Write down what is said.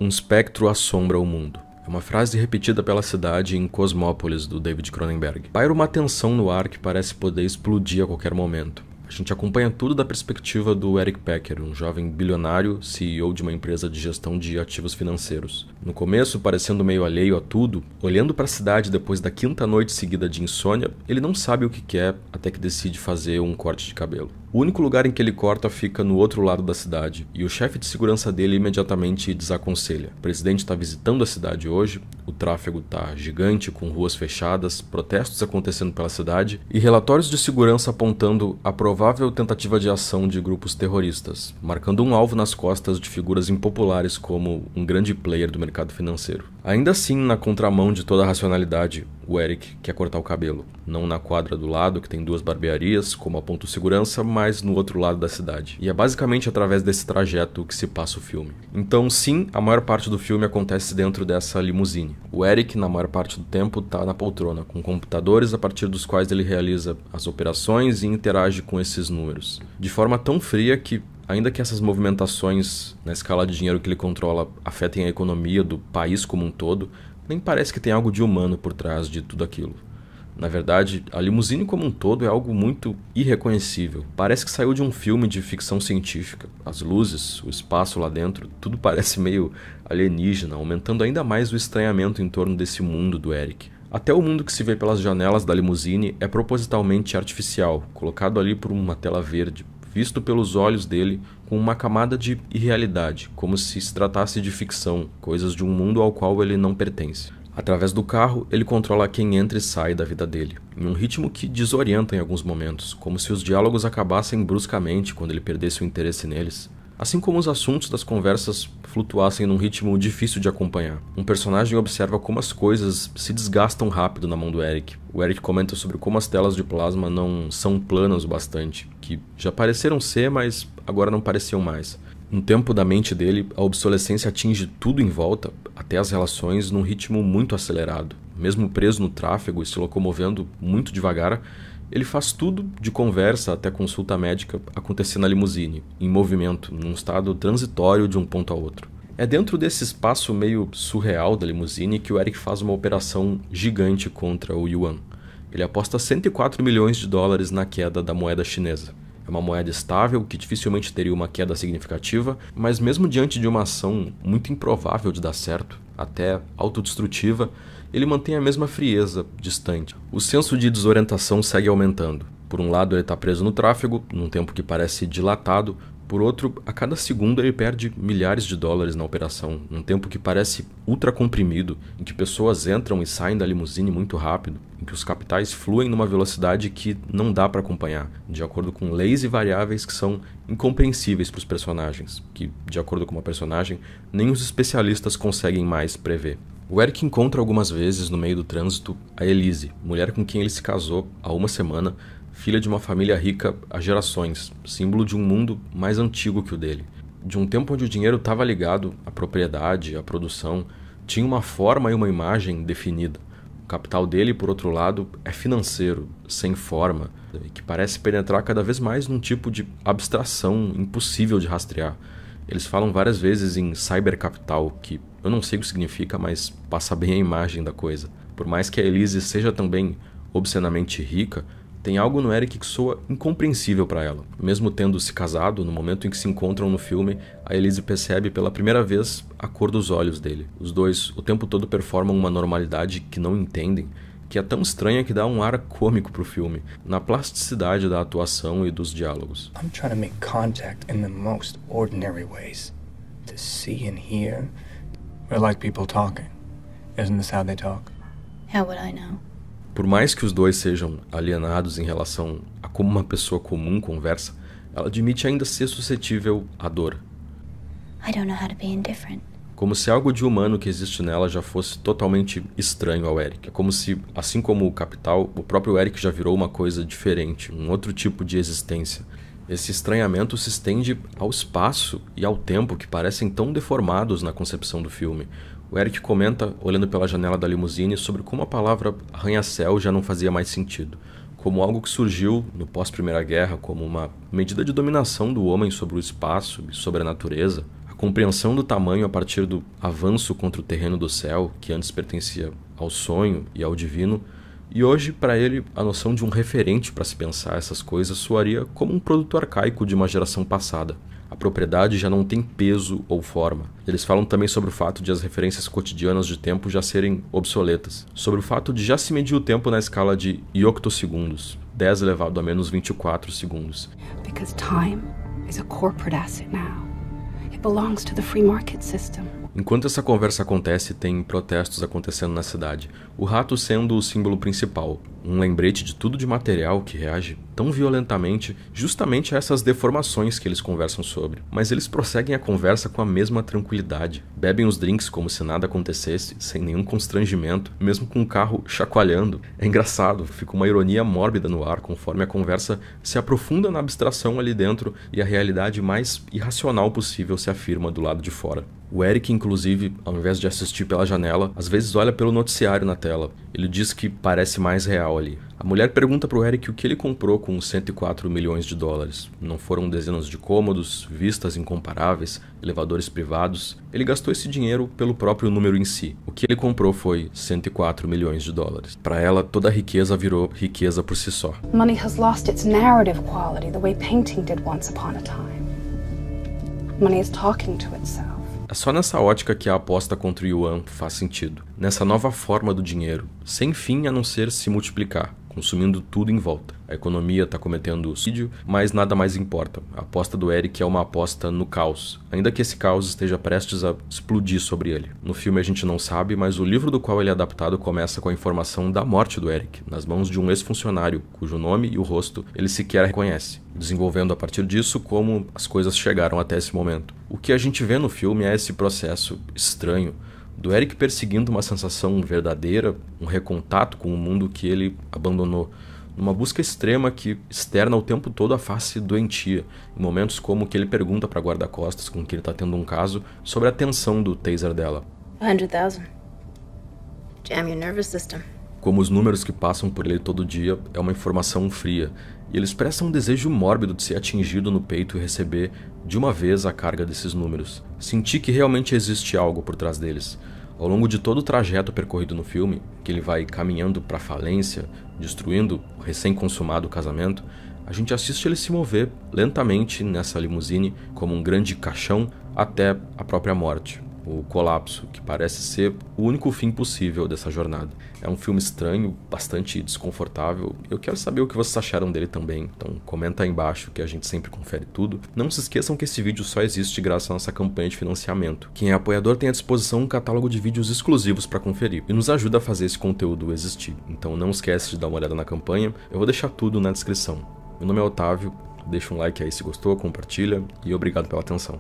Um espectro assombra o mundo. É uma frase repetida pela cidade em Cosmópolis, do David Cronenberg. Paira uma tensão no ar que parece poder explodir a qualquer momento. A gente acompanha tudo da perspectiva do Eric Pecker, um jovem bilionário, CEO de uma empresa de gestão de ativos financeiros. No começo, parecendo meio alheio a tudo, olhando para a cidade depois da quinta noite seguida de insônia, ele não sabe o que quer até que decide fazer um corte de cabelo. O único lugar em que ele corta fica no outro lado da cidade, e o chefe de segurança dele imediatamente desaconselha. O presidente está visitando a cidade hoje, o tráfego está gigante, com ruas fechadas, protestos acontecendo pela cidade, e relatórios de segurança apontando a provável tentativa de ação de grupos terroristas, marcando um alvo nas costas de figuras impopulares como um grande player do mercado financeiro. Ainda assim, na contramão de toda a racionalidade, o Eric quer cortar o cabelo. Não na quadra do lado, que tem duas barbearias, como aponta o segurança, mas no outro lado da cidade. E é basicamente através desse trajeto que se passa o filme. Então, sim, a maior parte do filme acontece dentro dessa limusine. O Eric, na maior parte do tempo, está na poltrona, com computadores a partir dos quais ele realiza as operações e interage com esses números. De forma tão fria que, ainda que essas movimentações na escala de dinheiro que ele controla afetem a economia do país como um todo, nem parece que tem algo de humano por trás de tudo aquilo. Na verdade, a limusine como um todo é algo muito irreconhecível. Parece que saiu de um filme de ficção científica. As luzes, o espaço lá dentro, tudo parece meio alienígena, aumentando ainda mais o estranhamento em torno desse mundo do Eric. Até o mundo que se vê pelas janelas da limusine é propositalmente artificial, colocado ali por uma tela verde, visto pelos olhos dele com uma camada de irrealidade, como se tratasse de ficção, coisas de um mundo ao qual ele não pertence. Através do carro, ele controla quem entra e sai da vida dele, em um ritmo que desorienta em alguns momentos, como se os diálogos acabassem bruscamente quando ele perdesse o interesse neles. Assim como os assuntos das conversas flutuassem num ritmo difícil de acompanhar. Um personagem observa como as coisas se desgastam rápido na mão do Eric. O Eric comenta sobre como as telas de plasma não são planas o bastante, que já pareceram ser, mas agora não pareciam mais. No tempo da mente dele, a obsolescência atinge tudo em volta, até as relações, num ritmo muito acelerado. Mesmo preso no tráfego e se locomovendo muito devagar, ele faz tudo, de conversa até consulta médica, acontecer na limusine, em movimento, num estado transitório de um ponto a outro. É dentro desse espaço meio surreal da limusine que o Eric faz uma operação gigante contra o Yuan. Ele aposta 104 milhões de dólares na queda da moeda chinesa. É uma moeda estável, que dificilmente teria uma queda significativa, mas mesmo diante de uma ação muito improvável de dar certo, até autodestrutiva, ele mantém a mesma frieza, distante. O senso de desorientação segue aumentando. Por um lado, ele está preso no tráfego, num tempo que parece dilatado. Por outro, a cada segundo ele perde milhares de dólares na operação, num tempo que parece ultra comprimido, em que pessoas entram e saem da limusine muito rápido, em que os capitais fluem numa velocidade que não dá para acompanhar, de acordo com leis e variáveis que são incompreensíveis para os personagens, que, de acordo com uma personagem, nem os especialistas conseguem mais prever. O Eric encontra algumas vezes no meio do trânsito a Elise, mulher com quem ele se casou há uma semana, filha de uma família rica há gerações, símbolo de um mundo mais antigo que o dele. De um tempo onde o dinheiro estava ligado à propriedade, à produção, tinha uma forma e uma imagem definida. O capital dele, por outro lado, é financeiro, sem forma, e que parece penetrar cada vez mais num tipo de abstração impossível de rastrear. Eles falam várias vezes em cybercapital, que eu não sei o que significa, mas passa bem a imagem da coisa. Por mais que a Elise seja também obscenamente rica, tem algo no Eric que soa incompreensível para ela. Mesmo tendo se casado, no momento em que se encontram no filme, a Elise percebe pela primeira vez a cor dos olhos dele. Os dois o tempo todo performam uma normalidade que não entendem, que é tão estranha que dá um ar cômico pro filme, na plasticidade da atuação e dos diálogos. I'm trying to make contact in the most ordinary ways. To see and hear. We're like people talking. Isn't this how they talk? How would I know? Por mais que os dois sejam alienados em relação a como uma pessoa comum conversa, ela admite ainda ser suscetível à dor. I don't know how to be indifferent. Como se algo de humano que existe nela já fosse totalmente estranho ao Eric. É como se, assim como o Capital, o próprio Eric já virou uma coisa diferente, um outro tipo de existência. Esse estranhamento se estende ao espaço e ao tempo que parecem tão deformados na concepção do filme. O Eric comenta, olhando pela janela da limusine, sobre como a palavra arranha-céu já não fazia mais sentido. Como algo que surgiu no pós-Primeira Guerra como uma medida de dominação do homem sobre o espaço e sobre a natureza. A compreensão do tamanho a partir do avanço contra o terreno do céu, que antes pertencia ao sonho e ao divino, e hoje, para ele, a noção de um referente para se pensar essas coisas soaria como um produto arcaico de uma geração passada. A propriedade já não tem peso ou forma. Eles falam também sobre o fato de as referências cotidianas de tempo já serem obsoletas, sobre o fato de já se medir o tempo na escala de ioctosegundos, 10 elevado a menos 24 segundos. Because time is a corporate asset now. It belongs to the free market system. Enquanto essa conversa acontece, tem protestos acontecendo na cidade. O rato sendo o símbolo principal, um lembrete de tudo de material que reage tão violentamente justamente a essas deformações que eles conversam sobre. Mas eles prosseguem a conversa com a mesma tranquilidade. Bebem os drinks como se nada acontecesse, sem nenhum constrangimento, mesmo com o carro chacoalhando. É engraçado, fica uma ironia mórbida no ar conforme a conversa se aprofunda na abstração ali dentro e a realidade mais irracional possível se afirma do lado de fora. O Eric, inclusive, ao invés de assistir pela janela, às vezes olha pelo noticiário na tela. Ele diz que parece mais real ali. A mulher pergunta pro Eric o que ele comprou com 104 milhões de dólares. Não foram dezenas de cômodos, vistas incomparáveis, elevadores privados. Ele gastou esse dinheiro pelo próprio número em si. O que ele comprou foi 104 milhões de dólares. Para ela, toda a riqueza virou riqueza por si só. Money has lost its narrative quality the way painting did once upon a time. Money is talking to itself. É só nessa ótica que a aposta contra o yuan faz sentido. Nessa nova forma do dinheiro, sem fim a não ser se multiplicar, consumindo tudo em volta. A economia está cometendo suicídio, mas nada mais importa. A aposta do Eric é uma aposta no caos, ainda que esse caos esteja prestes a explodir sobre ele. No filme a gente não sabe, mas o livro do qual ele é adaptado começa com a informação da morte do Eric, nas mãos de um ex-funcionário, cujo nome e o rosto ele sequer reconhece, desenvolvendo a partir disso como as coisas chegaram até esse momento. O que a gente vê no filme é esse processo estranho do Eric perseguindo uma sensação verdadeira, um recontato com o mundo que ele abandonou, numa busca extrema que externa o tempo todo a face doentia, em momentos como que ele pergunta para a guarda-costas com quem ele está tendo um caso sobre a tensão do taser dela. 100,000. Jam your nervous system. Como os números que passam por ele todo dia é uma informação fria, e ele expressa um desejo mórbido de ser atingido no peito e receber de uma vez a carga desses números. Sentir que realmente existe algo por trás deles. Ao longo de todo o trajeto percorrido no filme, que ele vai caminhando para a falência, destruindo o recém-consumado casamento, a gente assiste ele se mover lentamente nessa limusine como um grande caixão até a própria morte. O colapso, que parece ser o único fim possível dessa jornada. É um filme estranho, bastante desconfortável. Eu quero saber o que vocês acharam dele também, então comenta aí embaixo que a gente sempre confere tudo. Não se esqueçam que esse vídeo só existe graças à nossa campanha de financiamento. Quem é apoiador tem à disposição um catálogo de vídeos exclusivos para conferir e nos ajuda a fazer esse conteúdo existir. Então não esquece de dar uma olhada na campanha, eu vou deixar tudo na descrição. Meu nome é Otávio, deixa um like aí se gostou, compartilha e obrigado pela atenção.